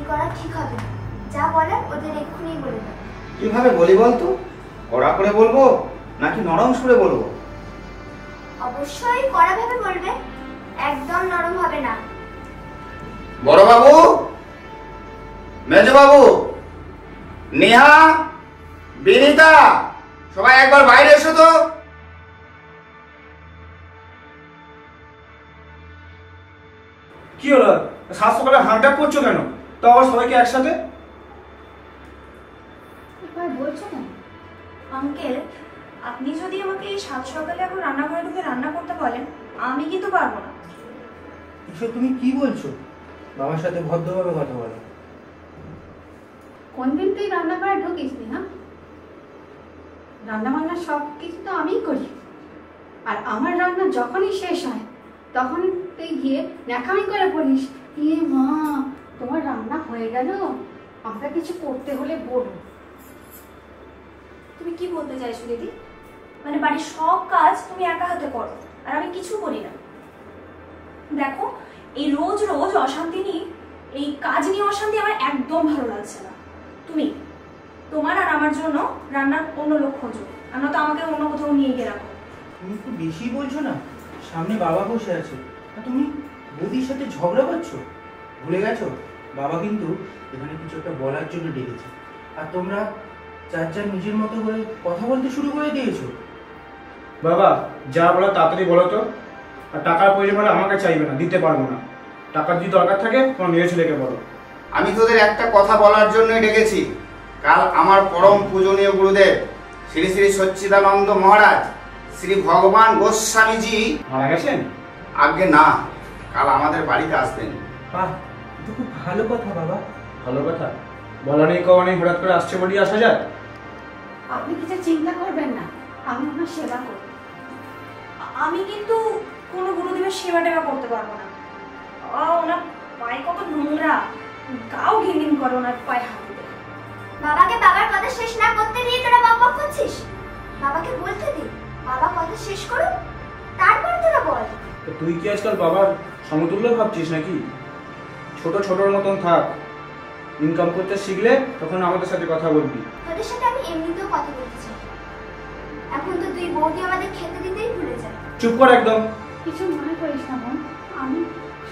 করা ঠিক হবে না। যা বলার ওদের এক্ষুনি বলে দাও। কিভাবে বলি বলতো? কড়া করে বলবো নাকি নরম সুরে বলবো? অবশ্যই কড়া ভাবে বলবে, একদম নরম হবে না। বড় বাবু, মেজ বাবু, নেহা, বিনিতা, সবাই একবার বাইরে এসো তো। কি হলো? সাত সকালে হাঁটা করছো কেন? তো আবার সবাইকে একসাথে? বলছো কেন আঙ্কেল? আপনি যদি আমাকে এই সাত সকালে এখন রান্নাঘরে ঢুকে রান্না করতে বলেন, আমি কিন্তু পারবো না। এসব তুমি কি বলছো? বাবার সাথে ভদ্রভাবে কথা বলো। কোন দিন তুই রান্নাঘরে ঢুকিস নি? না, রান্না বান্না সব কিছু তো আমিই করি। আর আমার রান্না যখনই শেষ হয় তখন তুই গিয়ে ন্যাকামি করে বলিস, এ মা তোমার রান্না হয়ে গেল, আমরা কিছু করতে হলে বলো। তুমি কি বলতে চাইছো দিদি? মানে বাড়ির সব কাজ তুমি একা হাতে করো আর আমি কিছু করি না? দেখো, এই রোজ রোজ অশান্তি নিয়ে, এই কাজ নিয়ে অশান্তি আমার একদম ভালো লাগছে না। তুমি তোমার আর আমার জন্য রান্নার অন্য লোক খোঁজো, আর নয়তো আমাকে অন্য কোথাও নিয়ে গিয়ে রাখো। তুমি একটু বেশি বলছো না? সামনে বাবা বসে আছে আর তুমি বৌদির সাথে ঝগড়া করছো। ভুলে গেছো বাবা কিন্তু এখানে কিছু একটা বলার জন্য ডেকেছে, আর তোমরা যার যার নিজের মতো করে কথা বলতে শুরু করে দিয়েছো। বাবা, যা বলো তাড়াতাড়ি বলো তো। আর টাকার প্রয়োজন হলে আমাকে চাইবে না, দিতে পারবো না। টাকার যদি দরকার থাকে তোমার মেয়ে ছেলেকে বলো। আমি তোদের একটা কথা বলার জন্যই ডেকেছি। কাল আমার পরম পূজনীয় গুরুদেব শ্রী শ্রী সচ্চিদানন্দ মহারাজ শ্রী ভগবান গোস্বামীজি মারা গেছেন? আগে না, কাল আমাদের বাড়িতে আসবেন। বাহ, এটা খুব ভালো কথা বাবা। ভালো কথা, বলা নেই কওয়া নেই, হঠাৎ করে আসছে বলি আসা যায়? আপনি কিছু চিন্তা করবেন না, আমি ওনার সেবা করব। আমি কিন্তু কোনো গুরুদেবের সেবা টেবা করতে পারবো না। ওনার পায়ে কত নোংরা, গাও ঘিনঘিন করে ওনার পায়ে হাত দিতে। বাবাকে বাবার কথা শেষ না করতে দিয়ে তোরা বকবক করছিস? বাবাকে বলতে দি, বাবা কথা শেষ করুন, তারপর তোরা বল। তো তুই কি আজকাল বাবার সমতুল্য ভাবছিস নাকি? ছোট ছোটর মতন থাক, ইনকাম করতে শিখলে তখন আমাদের সাথে কথা বলবি। তোদের সাথে আমি এমনিতেও কথা বলতে চাই, এখন তো তুই বৌদি আমাদের খেতে দিতেই ভুলে যায়। চুপ কর একদম। কিছু মনে করিস না বোন, আমি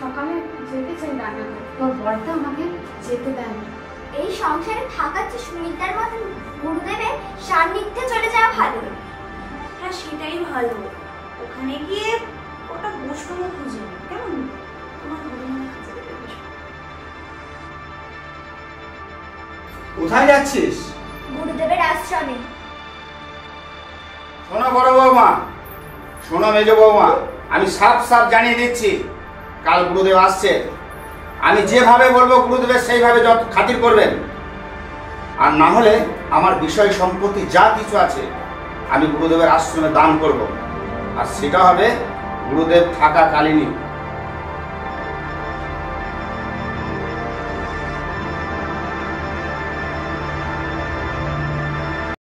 সকালে যেতে চাই রান্নাঘরে, তোর বরটা আমাকে যেতে দেয় না। এই সংসারে থাকার চেয়ে সুমিতার মতন গুরুদেবের সান্নিধ্যে চলে যাওয়া ভালো। হ্যাঁ, সেটাই ভালো। ওখানে গিয়ে ওটা বৈষ্ণব খুঁজে কেমন তোমার গুরুদেবের কাছে যেতে বসো। কোথায় যাচ্ছিস? গুরুদেবের আশ্রমে। শোনো বড় বৌমা, শোনো মেজ বৌমা, আমি সাফ সাফ জানিয়ে দিচ্ছি, কাল গুরুদেব আসছে। আমি যেভাবে বলবো গুরুদেবের সেইভাবে যত খাতির করবেন। আর না হলে আমার বিষয় সম্পত্তি যা কিছু আছে আমি গুরুদেবের আশ্রমে দান করব, আর সেটা হবে গুরুদেব থাকাকালীনই।